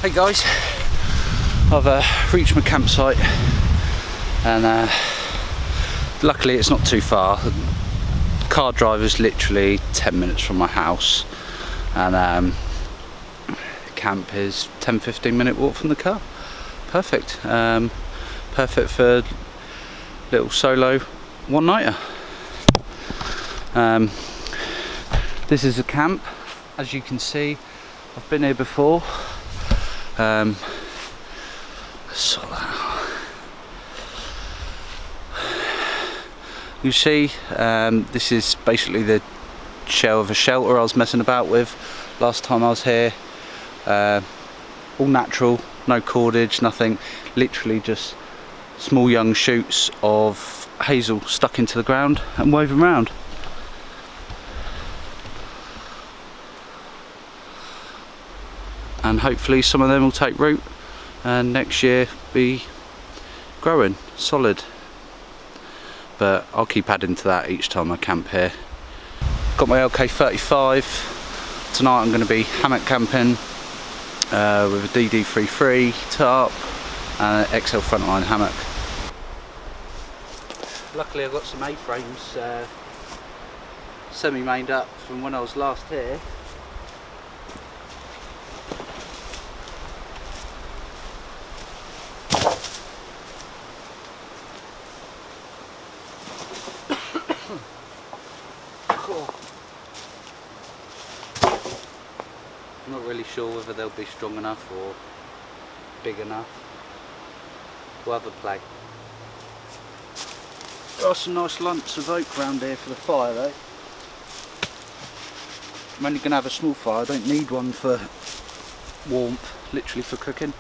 Hey guys, I've reached my campsite and luckily it's not too far. The car drive is literally 10 minutes from my house and camp is 10-15 minute walk from the car. Perfect. Perfect for little solo one-nighter. This is a camp, as you can see. I've been here before. You see, this is basically the shell of a shelter I was messing about with last time I was here. All natural, no cordage, nothing. Literally just small young shoots of hazel stuck into the ground and woven round. And hopefully some of them will take root and next year be growing solid. But I'll keep adding to that each time I camp here. Got my LK35. Tonight I'm going to be hammock camping with a DD33 tarp and an XL frontline hammock. Luckily I've got some A-frames semi-mained up from when I was last here. I'm not really sure whether they'll be strong enough or big enough. We'll have a play. There are some nice lumps of oak around here for the fire though. I'm only going to have a small fire, I don't need one for warmth, literally for cooking.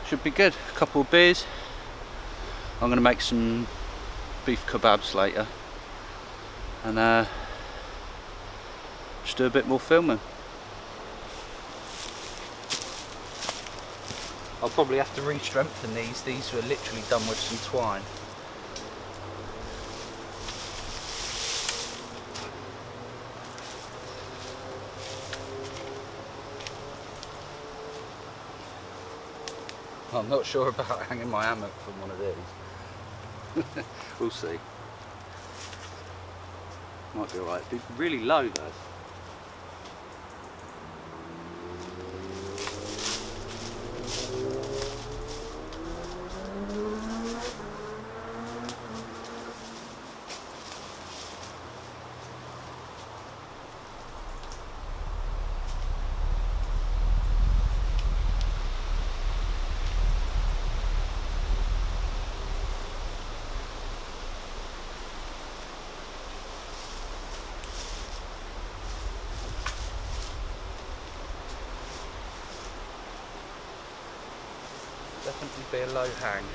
Should be good. A couple of beers. I'm going to make some beef kebabs later and just do a bit more filming. I'll probably have to re-strengthen these. These were literally done with some twine. I'm not sure about hanging my hammock from one of these. We'll see. Might be alright. It'd be really low though. Definitely be a low hang.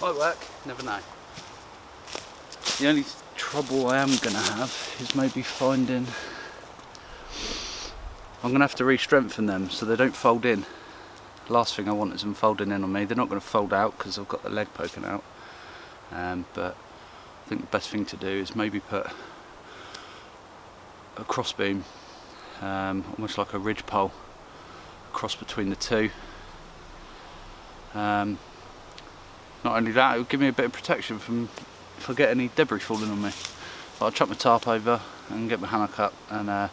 Might work, never know. The only trouble I am going to have is maybe finding... I'm going to have to re-strengthen them so they don't fold in. Last thing I want is them folding in on me. They're not going to fold out because I've got the leg poking out. But I think the best thing to do is maybe put a crossbeam, almost like a ridge pole, across between the two. Not only that, it will give me a bit of protection from if I get any debris falling on me. But I'll chuck my tarp over and get my hammock up and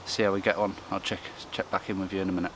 see how we get on. I'll check back in with you in a minute.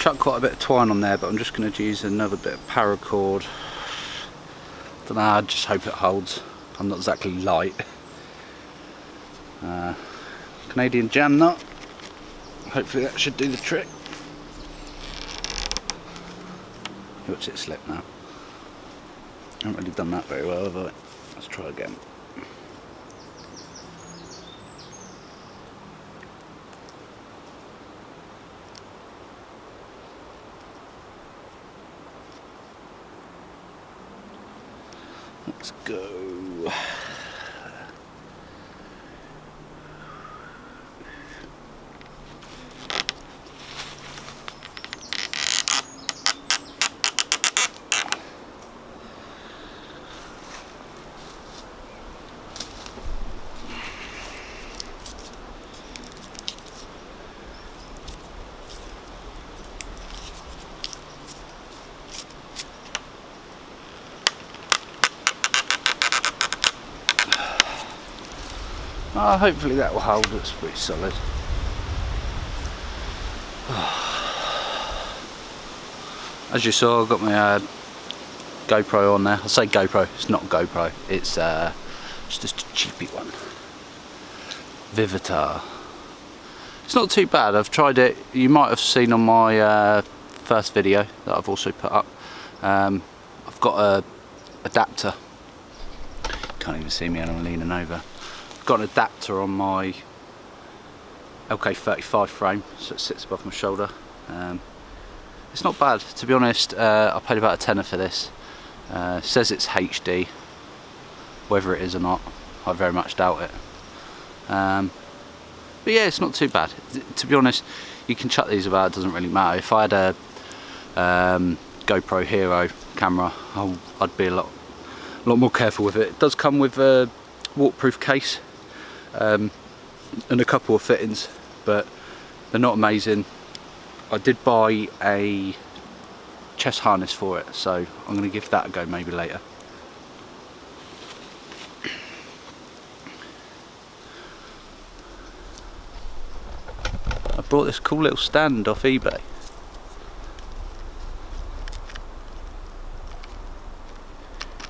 chucked quite a bit of twine on there, but I'm just going to use another bit of paracord. Don't know, I just hope it holds. I'm not exactly light. Canadian jam knot. Hopefully that should do the trick. Watch it slip now. I haven't really done that very well, have I? Let's try again. Let's go. Hopefully that will hold. It's pretty solid. As you saw, I've got my GoPro on there. I say GoPro, it's not GoPro, it's just a cheapy one. Vivitar. It's not too bad. I've tried it. You might have seen on my first video that I've also put up. I've got a adapter. Can't even see me and I'm leaning over. Got an adapter on my LK35 frame, so it sits above my shoulder. It's not bad, to be honest. I paid about a tenner for this. It says it's HD, whether it is or not, I very much doubt it. But yeah, it's not too bad. To be honest, you can chuck these about, it doesn't really matter. If I had a GoPro Hero camera, I'd be a lot more careful with it. It does come with a waterproof case and a couple of fittings, but they're not amazing. I did buy a chest harness for it, so I'm going to give that a go maybe later. I brought this cool little stand off eBay.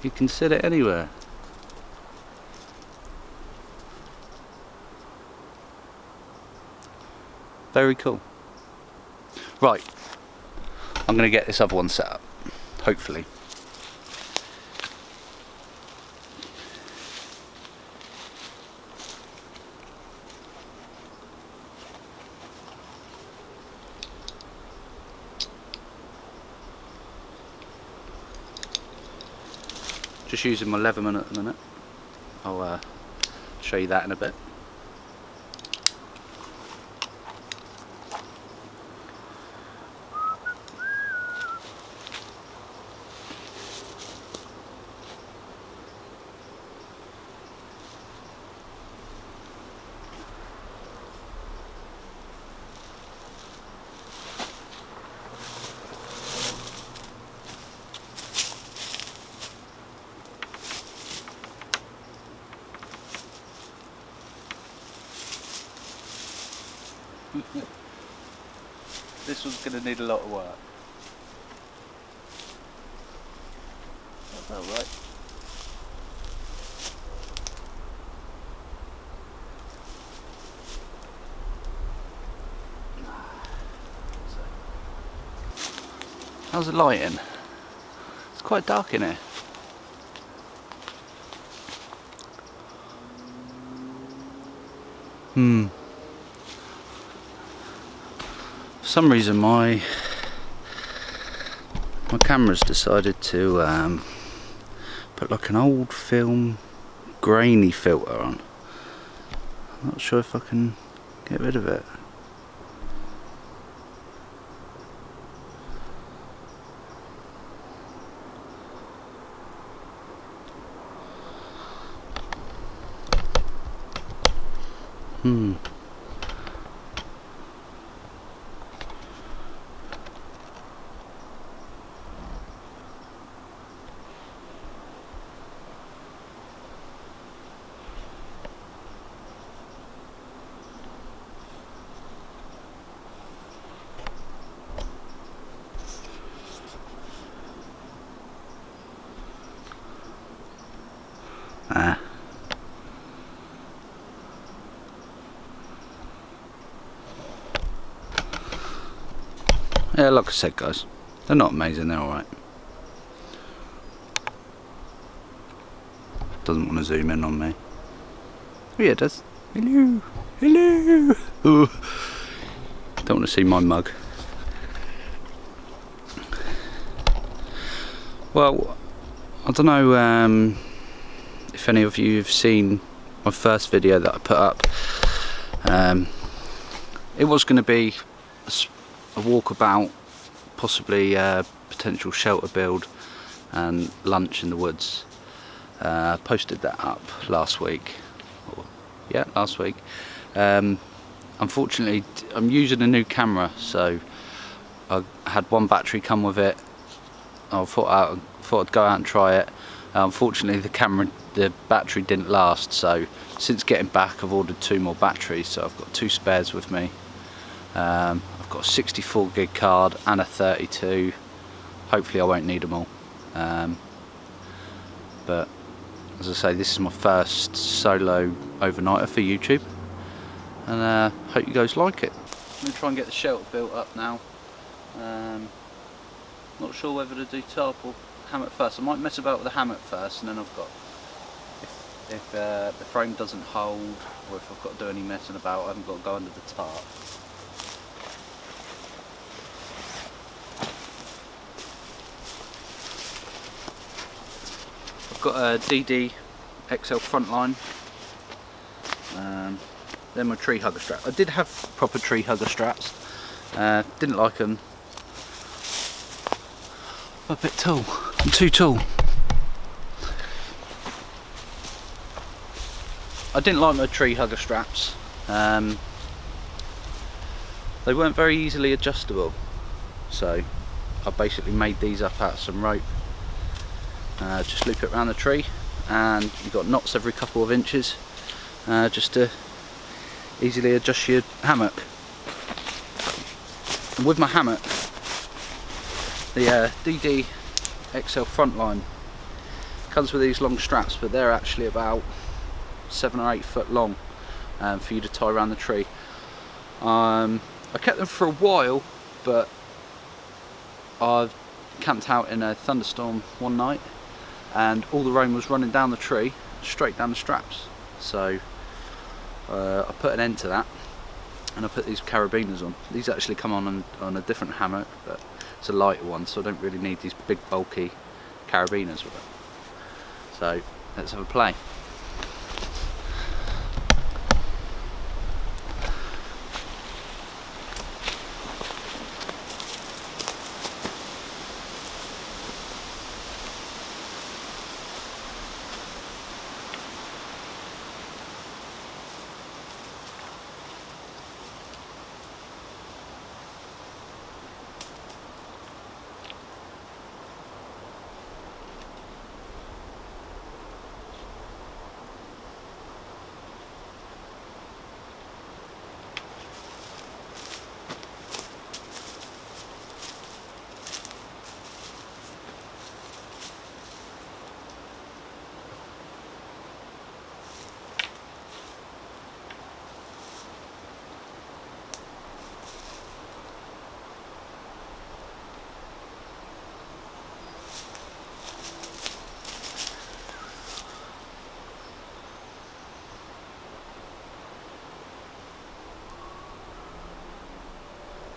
You can sit it anywhere. Very cool. Right, I'm going to get this other one set up, hopefully. Just using my Leatherman at the minute. I'll show you that in a bit. This one's going to need a lot of work. That's alright. How's the lighting? It's quite dark in here. For some reason my camera's decided to put like an old film grainy filter on. I'm not sure if I can get rid of it. Yeah, like I said guys, they're not amazing, they're alright. Doesn't want to zoom in on me. Oh yeah, it does. Hello, hello. Ooh. Don't want to see my mug. Well, I don't know if any of you have seen my first video that I put up. It was going to be a walkabout, possibly a potential shelter build and lunch in the woods. I posted that up last week. Yeah, last week. Unfortunately, I'm using a new camera, so I had one battery come with it. I thought I'd go out and try it. Unfortunately, the battery didn't last. So since getting back, I've ordered 2 more batteries. So I've got 2 spares with me. I've got a 64 gig card and a 32. Hopefully, I won't need them all. But as I say, this is my first solo overnighter for YouTube, and hope you guys like it. I'm going to try and get the shelter built up now. Not sure whether to do tarp or hammock first. I might mess about with the hammock first, and then I've got, if the frame doesn't hold, or if I've got to do any messing about, I haven't got to go under the tarp. I've got a DD XL frontline. They're my tree hugger straps. I did have proper tree hugger straps. Didn't like them. I'm a bit tall. I'm too tall. I didn't like my tree hugger straps. They weren't very easily adjustable, so I basically made these up out of some rope. Just loop it around the tree, and you've got knots every couple of inches, just to easily adjust your hammock. And with my hammock, the DD XL Frontline comes with these long straps, but they're actually about 7 or 8 foot long for you to tie around the tree. I kept them for a while, but I've camped out in a thunderstorm one night, and all the rain was running down the tree, straight down the straps. So I put an end to that, and I put these carabiners on. These actually come on a different hammock, but it's a lighter one, so I don't really need these big bulky carabiners with it. So let's have a play.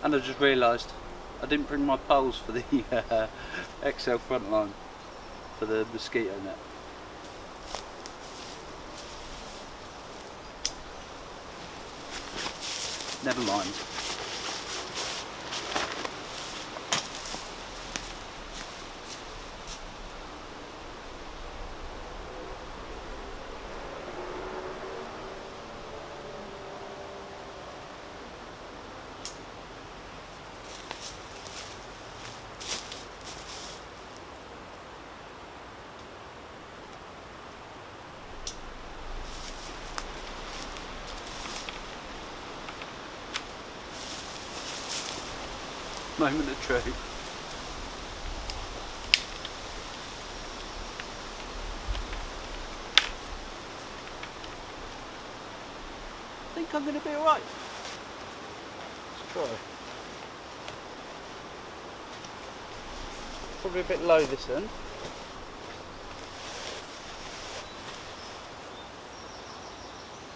And I just realised I didn't bring my poles for the XL Frontline for the mosquito net. Never mind. Moment of truth. I think I'm going to be alright. Let's try. Probably a bit low this end.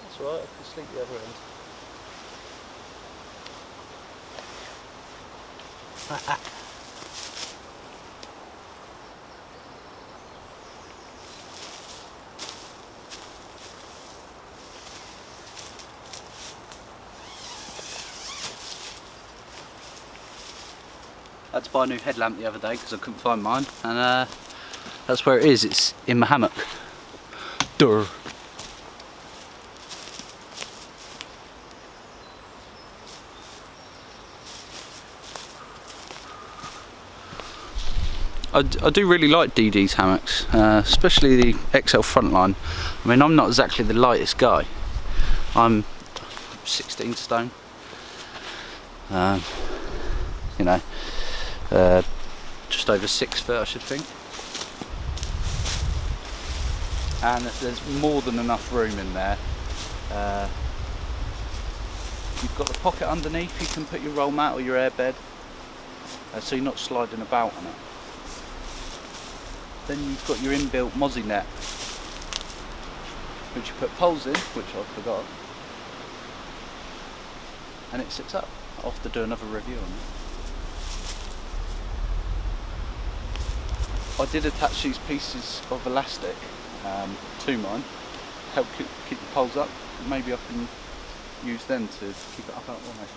That's alright, I can sleep the other end. I had to buy a new headlamp the other day because I couldn't find mine, and that's where it is. It's in my hammock. Durr. I do really like DD's hammocks, especially the XL Frontline. I mean, I'm not exactly the lightest guy. I'm 16 stone. You know, just over 6 foot, I should think. And there's more than enough room in there. You've got the pocket underneath. You can put your roll mat or your airbed, so you're not sliding about on it. Then you've got your inbuilt mozzie net, which you put poles in, which I forgot, and it sits up. I'll have to do another review on it. I did attach these pieces of elastic to mine, help keep the poles up. Maybe I can use them to keep it up out the way.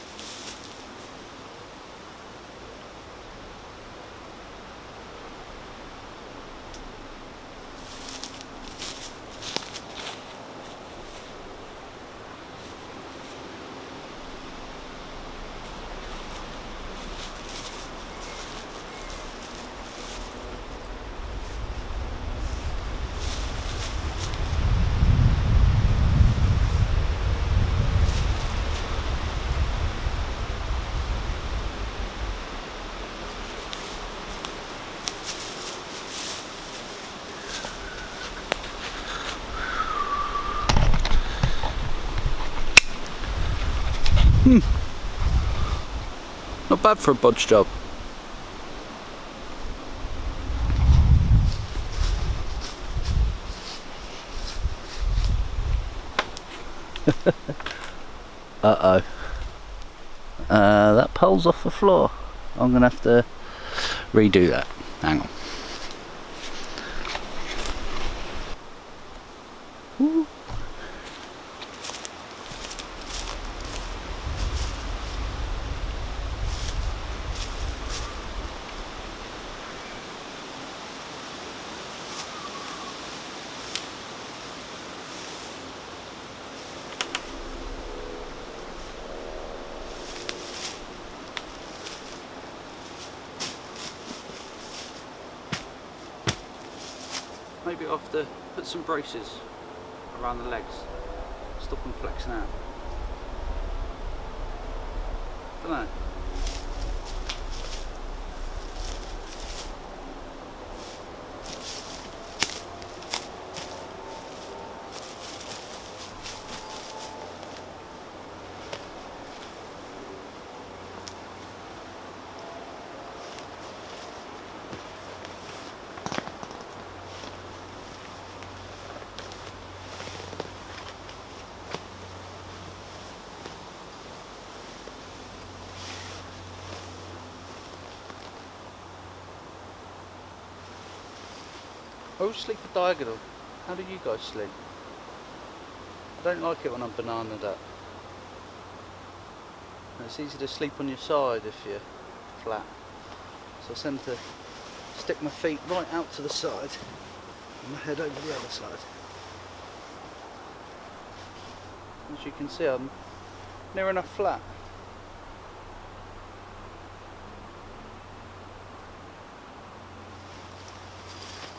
Not bad for a bodge job. Uh-oh. That pole's off the floor. I'm gonna have to redo that. Hang on. Woo. Maybe I'll have to put some braces around the legs, stop them flexing out. Don't know. I always sleep a diagonal. How do you guys sleep? I don't like it when I'm bananaed up. It's easy to sleep on your side if you're flat. So I tend to stick my feet right out to the side and my head over the other side. As you can see, I'm near enough flat.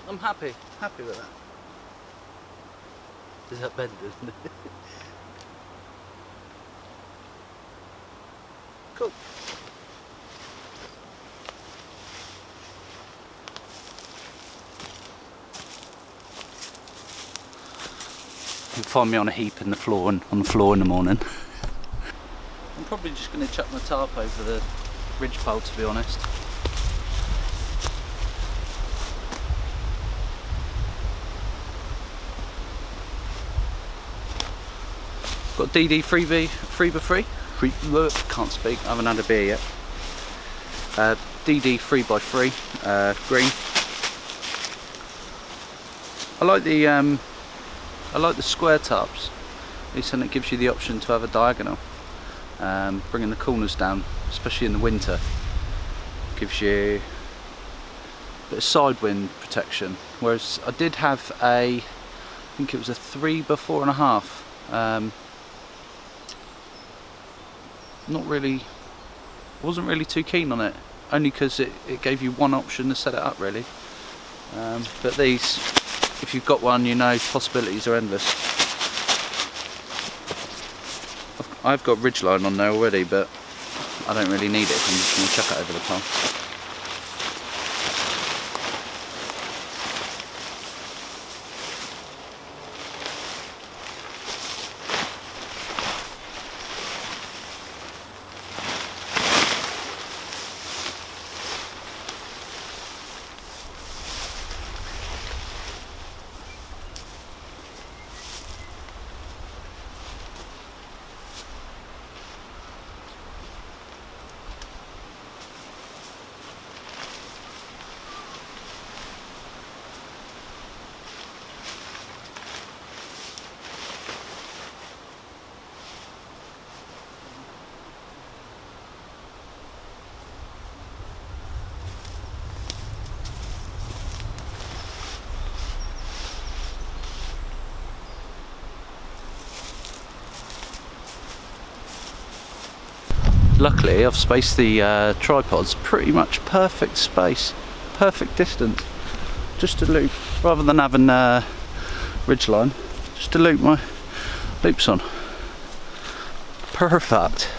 I'm happy with that. Is that better, isn't it? Cool. You can find me on a heap in the floor and on the floor in the morning. I'm probably just going to chuck my tarp over the ridge pole, to be honest. Got DD free. Can't speak. I haven't had a beer yet. DD 3x3 green. I like the square tops. At least then it gives you the option to have a diagonal, bringing the corners down, especially in the winter. Gives you a bit of side wind protection. Whereas I did have I think it was a 3x4.5. Not really. Wasn't really too keen on it. Only because it gave you one option to set it up really. But these, if you've got one, you know possibilities are endless. I've got ridgeline on there already, but I don't really need it if I'm just going to chuck it over the pole. Luckily I've spaced the tripods pretty much perfect space, perfect distance, just to loop, rather than having ridgeline, just to loop my loops on. Perfect.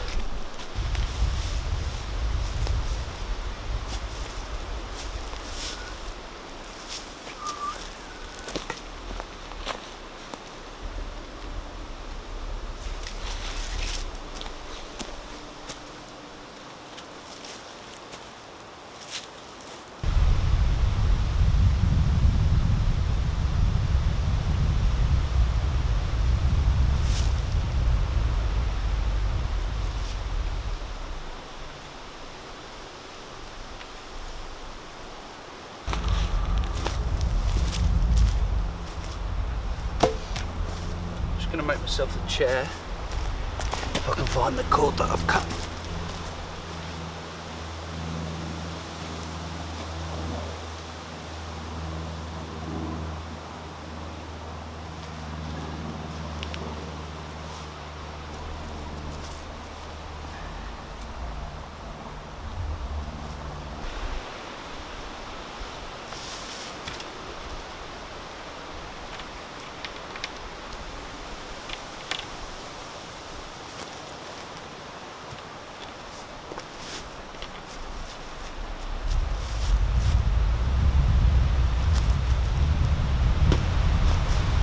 Going to make myself a chair if I can find the cord that I've cut.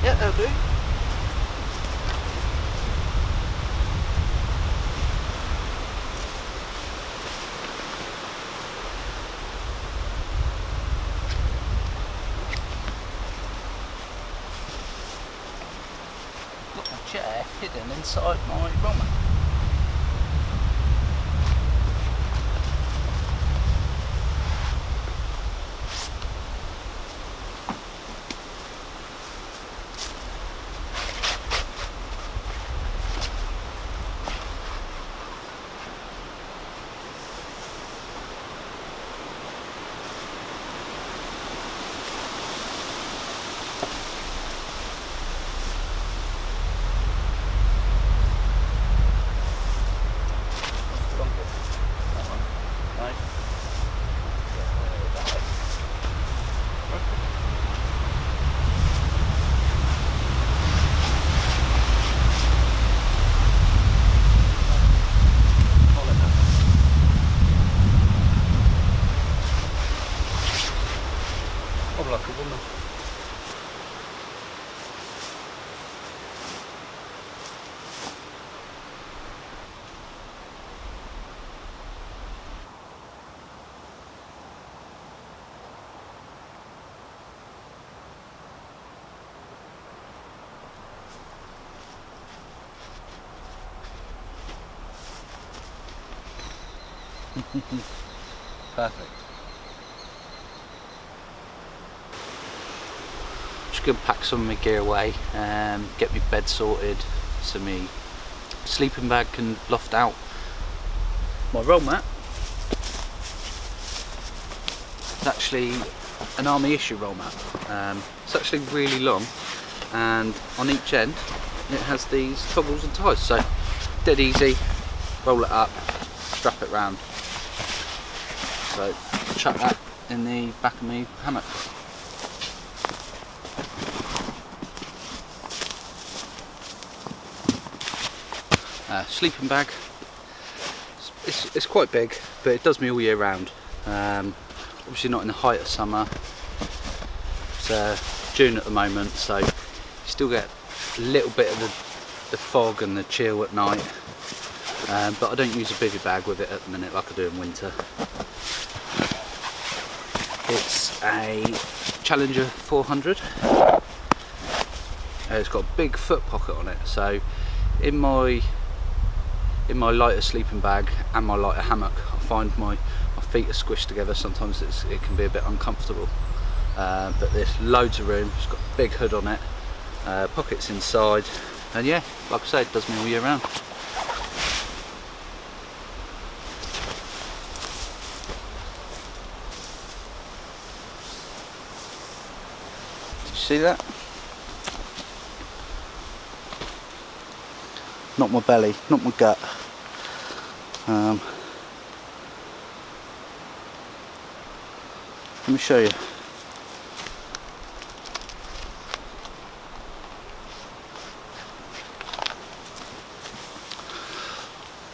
Yeah, that'll do. Got my chair hidden inside my roller. Like a woman. Perfect. Just gonna pack some of my gear away and get my bed sorted so my sleeping bag can loft out. My roll mat is actually an army issue roll mat. It's actually really long, and on each end it has these toggles and ties, so dead easy. Roll it up, strap it round. So chuck that in the back of my hammock. Sleeping bag. It's quite big, but it does me all year round. Obviously not in the height of summer. It's June at the moment, so you still get a little bit of the fog and the chill at night. But I don't use a bivvy bag with it at the minute like I do in winter. It's a Challenger 400. It's got a big foot pocket on it, so in my lighter sleeping bag and my lighter hammock, I find my feet are squished together. Sometimes it can be a bit uncomfortable, but there's loads of room. It's got a big hood on it, pockets inside, and yeah, like I say, it does me all year round. Did you see that? Not my belly, not my gut. Let me show you.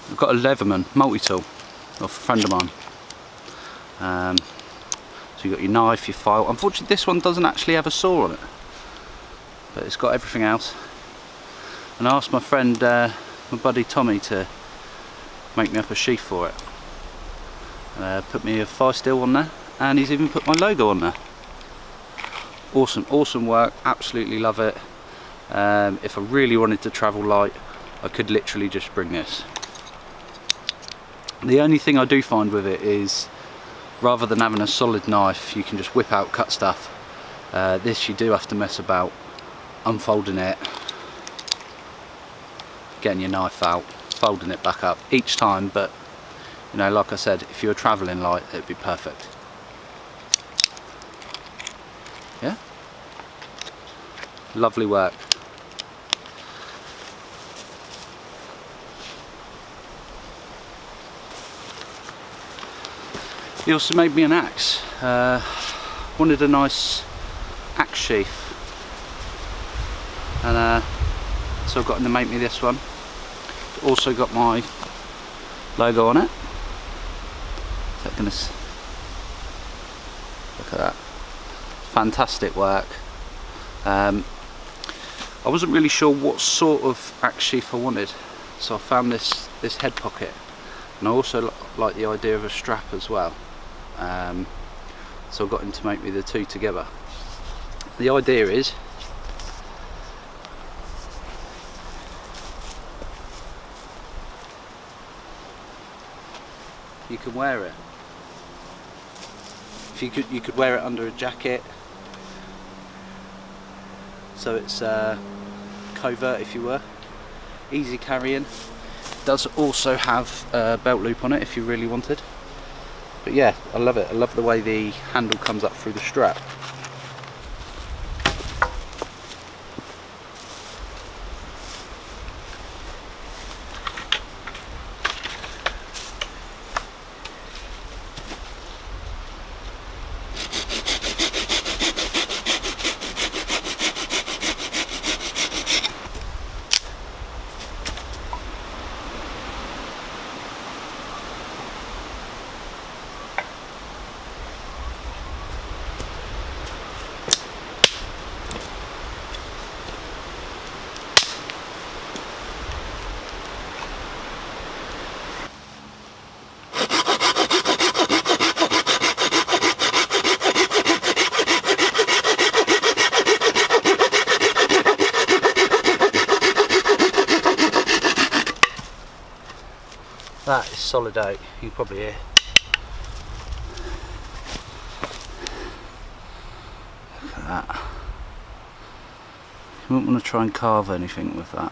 I've got a Leatherman multi-tool off a friend of mine. So you've got your knife, your file. Unfortunately this one doesn't actually have a saw on it, but it's got everything else. And I asked my friend, my buddy Tommy, to make me up a sheath for it. Put me a fire steel on there, and he's even put my logo on there. Awesome work, absolutely love it. If I really wanted to travel light, I could literally just bring this. The only thing I do find with it is, rather than having a solid knife you can just whip out, cut stuff, this you do have to mess about unfolding it, getting your knife out, folding it back up each time. But you know, like I said, if you were travelling light, it'd be perfect. Yeah, lovely work. He also made me an axe. Wanted a nice axe sheath, and so I've got him to make me this one. Also got my logo on it. Look at that, fantastic work. I wasn't really sure what sort of axe sheath I wanted, so I found this head pocket, and I also like the idea of a strap as well. So I got him to make me the two together. The idea is, you can wear it. If you could wear it under a jacket, so it's covert if you were. Easy carrying. Does also have a belt loop on it if you really wanted. But yeah, I love it. I love the way the handle comes up through the strap. That is solid out, you can probably hear. that. You wouldn't want to try and carve anything with that.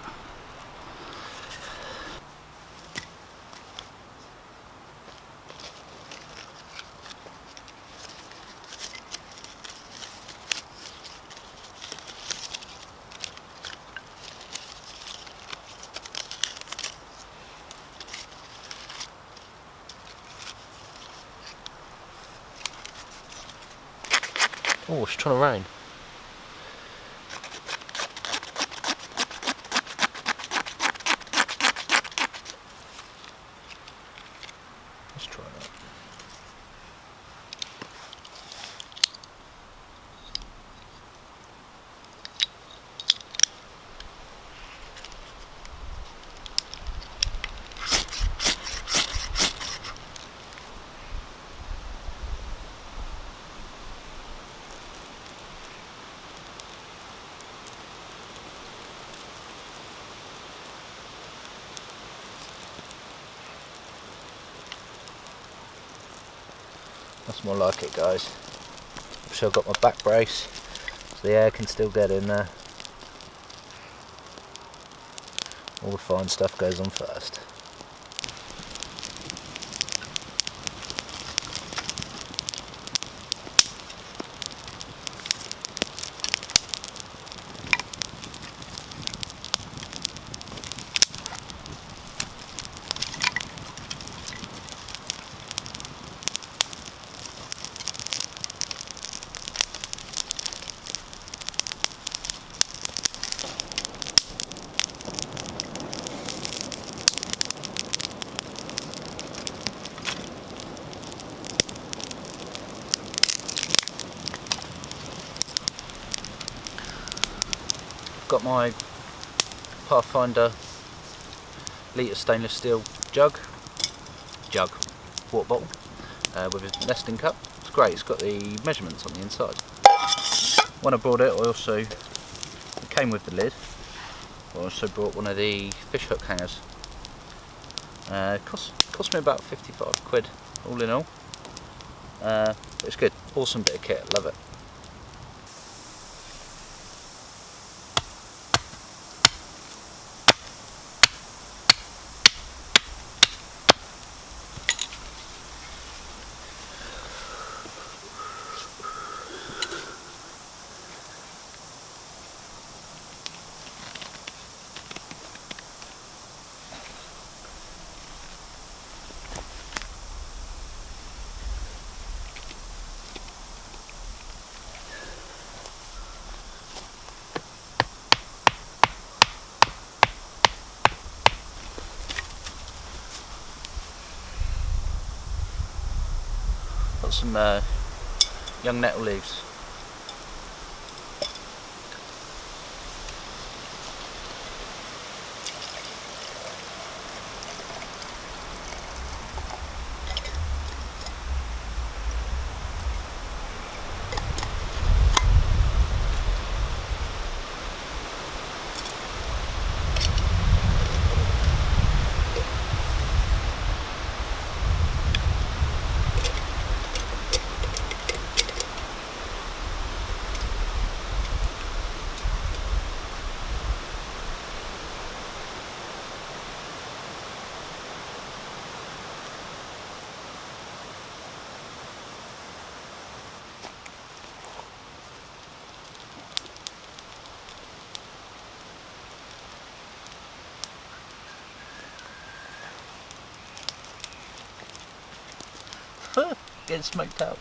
Oh, it's trying to rain. Let's try that. That's more like it, guys. So I've got my back brace, so the air can still get in there. All the fine stuff goes on first. Got my Pathfinder litre stainless steel water bottle with a nesting cup. It's great, it's got the measurements on the inside. When I brought it, it came with the lid. I also brought one of the fish hook hangers. It cost me about 55 quid all in all. But it's good, awesome bit of kit, love it. Got some young nettle leaves. Getting smoked out.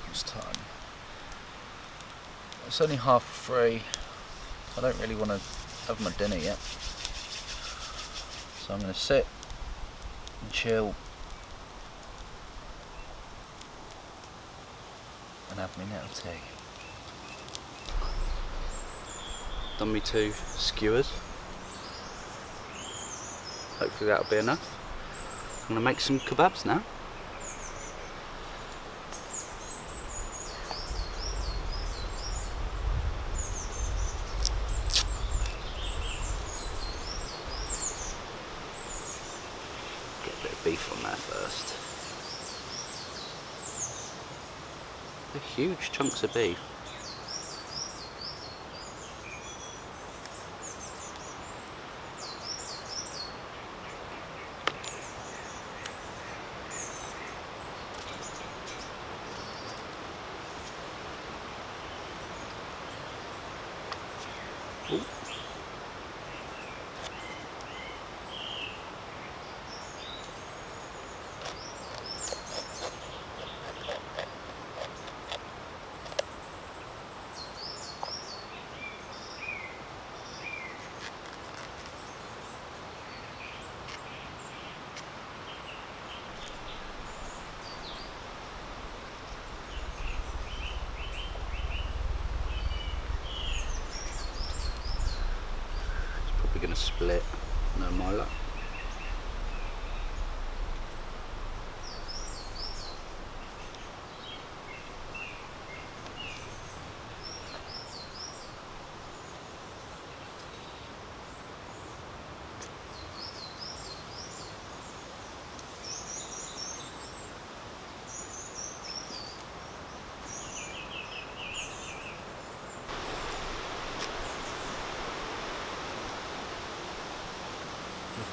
It's time. It's only 3:30. I don't really want to have my dinner yet, so I'm going to sit and chill and have my nettle tea. Done me 2 skewers. Hopefully that'll be enough. I'm going to make some kebabs now. Bit of beef on there first. They're huge chunks of beef. Ooh. Probably going to split, no my luck.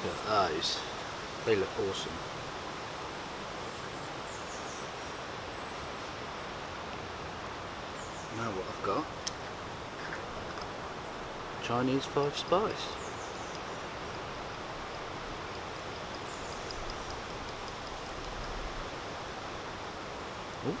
Look at those, they look awesome. Now what I've got, Chinese 5 spice. Ooh.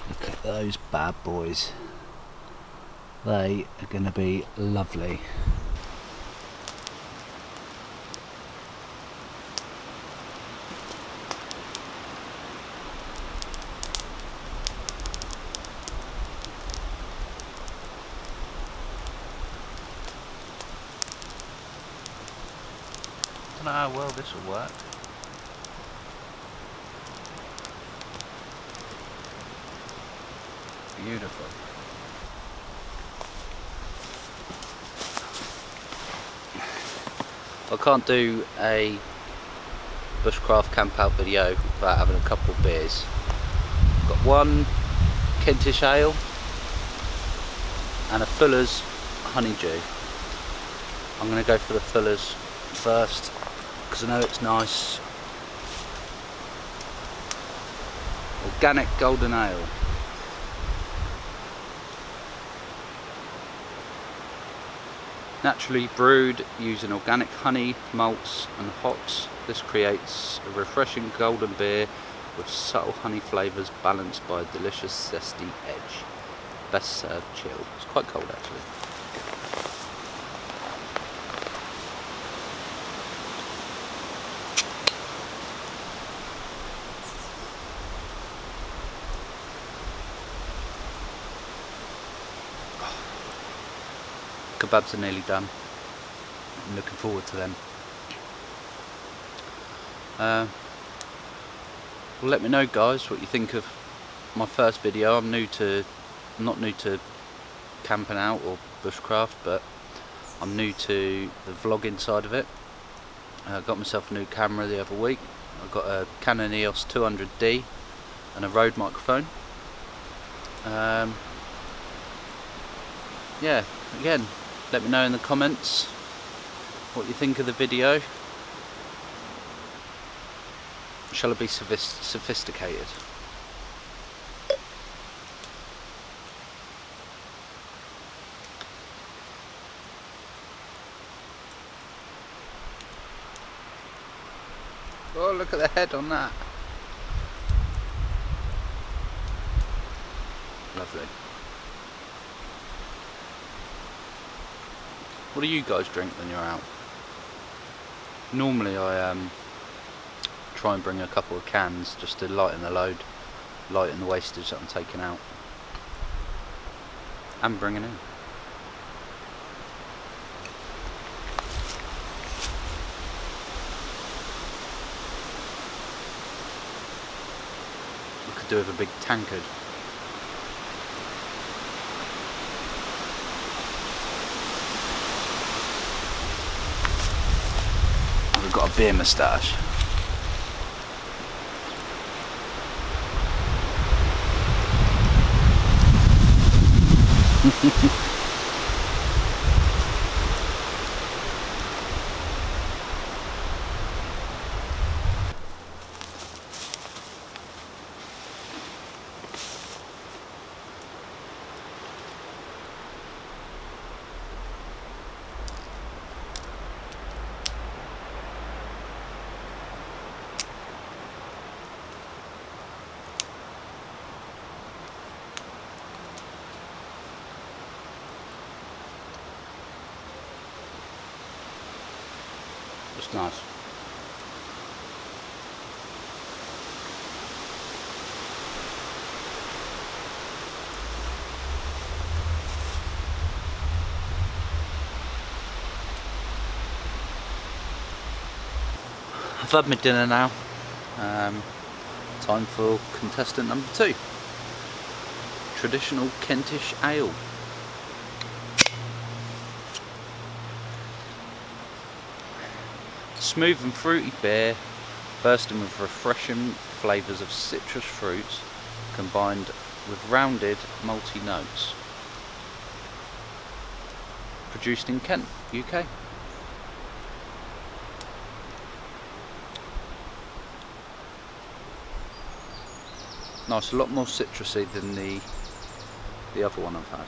Look at those bad boys. They are going to be lovely. I don't know how well this will work. Beautiful. I can't do a bushcraft camp out video without having a couple of beers. I've got one Kentish ale and a Fuller's honeydew. I'm going to go for the Fuller's first because I know it's nice. Organic golden ale. Naturally brewed using organic honey, malts and hops, this creates a refreshing golden beer with subtle honey flavours balanced by a delicious zesty edge. Best served chilled. It's quite cold actually. Kebabs are nearly done. I'm looking forward to them. Well, let me know guys what you think of my first video. I'm not new to camping out or bushcraft, but I'm new to the vlogging side of it. I got myself a new camera the other week. I got a Canon EOS 200D and a Rode microphone. Yeah, again, let me know in the comments what you think of the video. Shall it be sophisticated? Oh, look at the head on that. Lovely. What do you guys drink when you're out? Normally I try and bring a couple of cans just to lighten the load, lighten the wastage that I'm taking out. and bringing in. We could do with a big tankard. We've got a beer moustache. It's nice. I've had my dinner now. Time for contestant number 2. Traditional Kentish ale. Smooth and fruity beer, bursting with refreshing flavours of citrus fruits, combined with rounded malty notes. Produced in Kent, UK. Nice, a lot more citrusy than the other one I've had.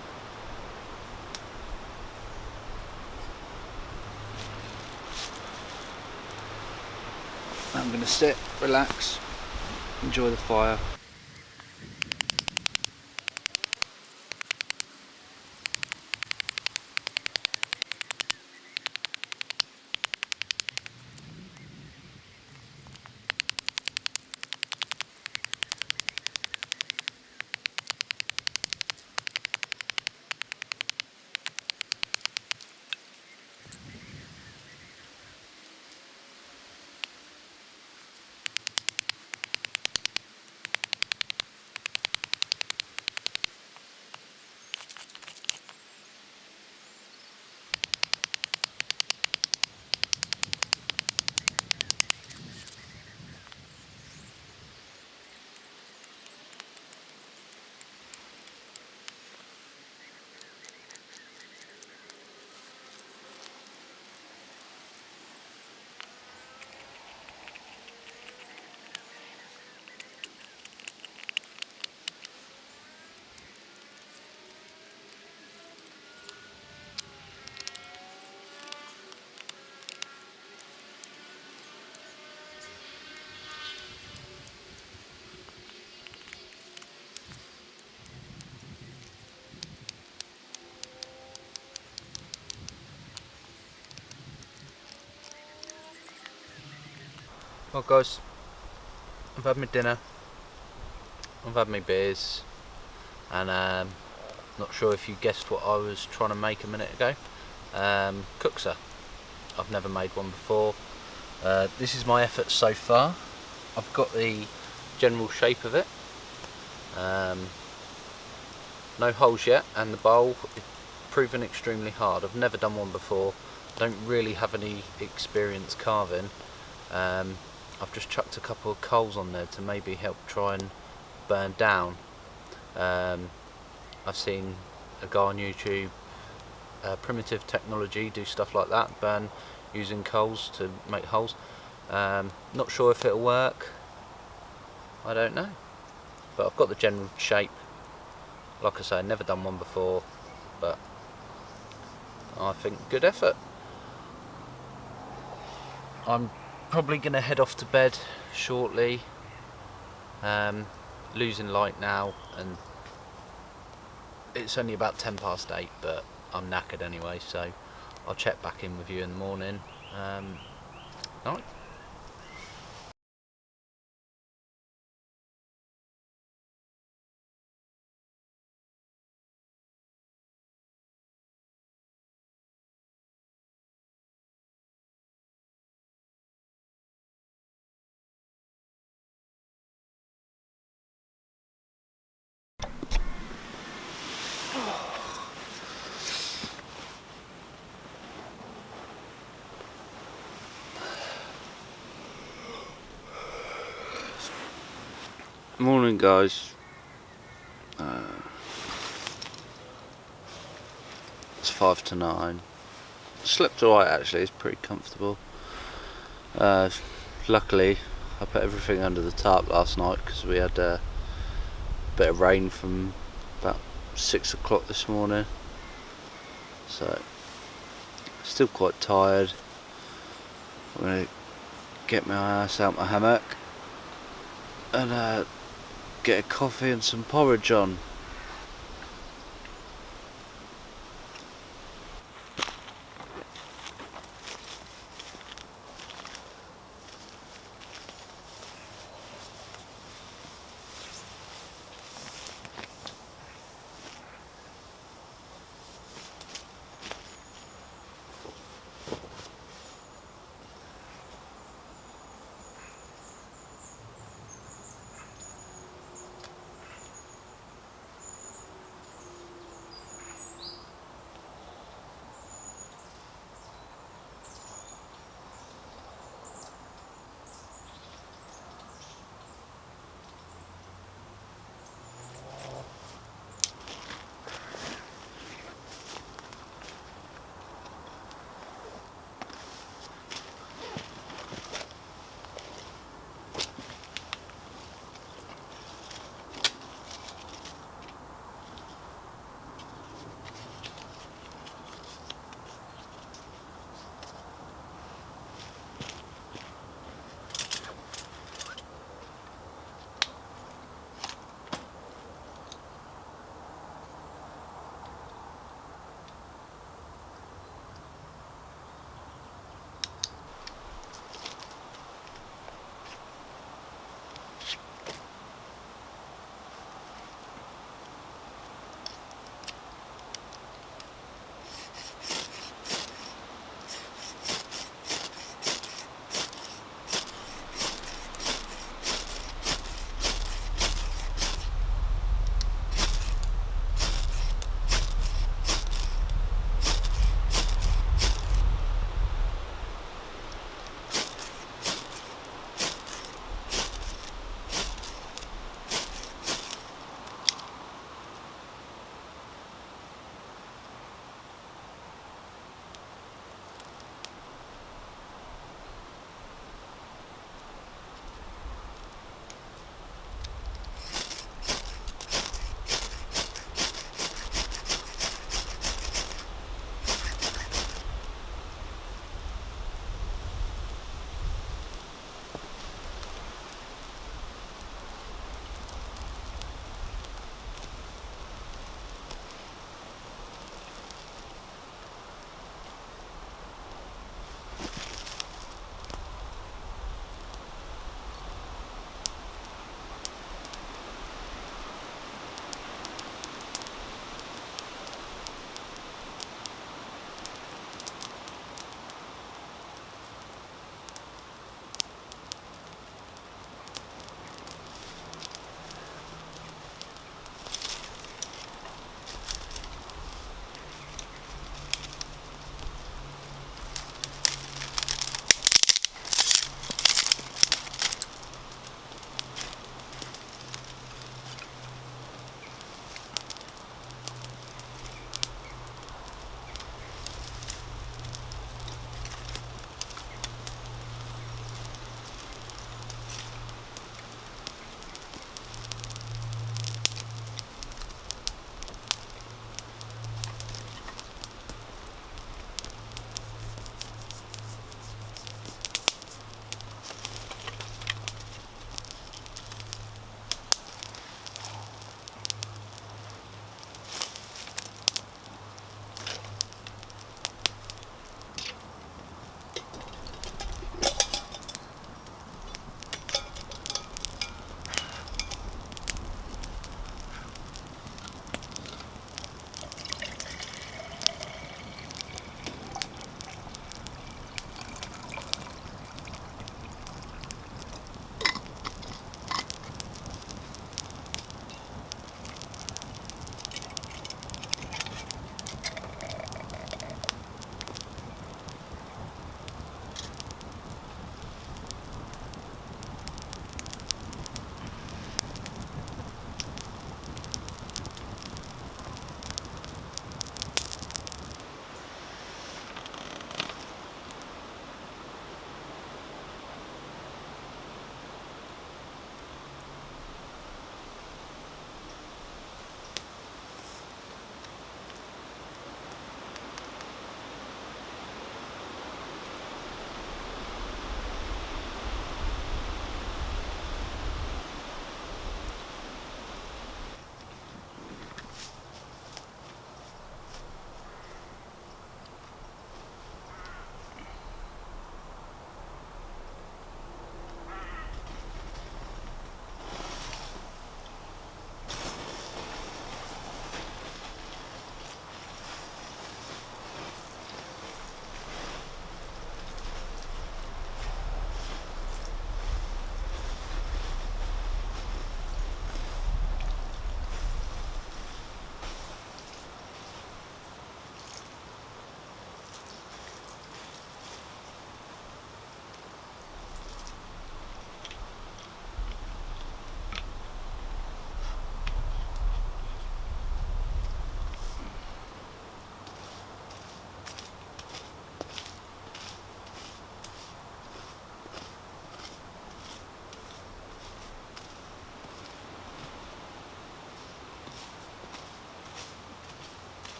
I'm going to sit, relax, enjoy the fire. Well guys, I've had my dinner, I've had my beers, and not sure if you guessed what I was trying to make a minute ago. Cookser. I've never made one before. This is my effort so far. I've got the general shape of it. No holes yet, and the bowl is proven extremely hard. I've never done one before. I don't really have any experience carving. I've just chucked a couple of coals on there to maybe help try and burn down. I've seen a guy on YouTube, primitive technology, do stuff like that, burn using coals to make holes. Not sure if it'll work, I don't know, but I've got the general shape. Like I say, never done one before, but I think good effort. I'm probably going to head off to bed shortly. Losing light now, and it's only about 8:10, but I'm knackered anyway, so I'll check back in with you in the morning. Night. Morning guys. It's 5 to 9. Slept alright actually, it's pretty comfortable. Luckily I put everything under the tarp last night because we had a bit of rain from about 6 o'clock this morning. So still quite tired. I'm going to get my ass out my hammock and get a coffee and some porridge on.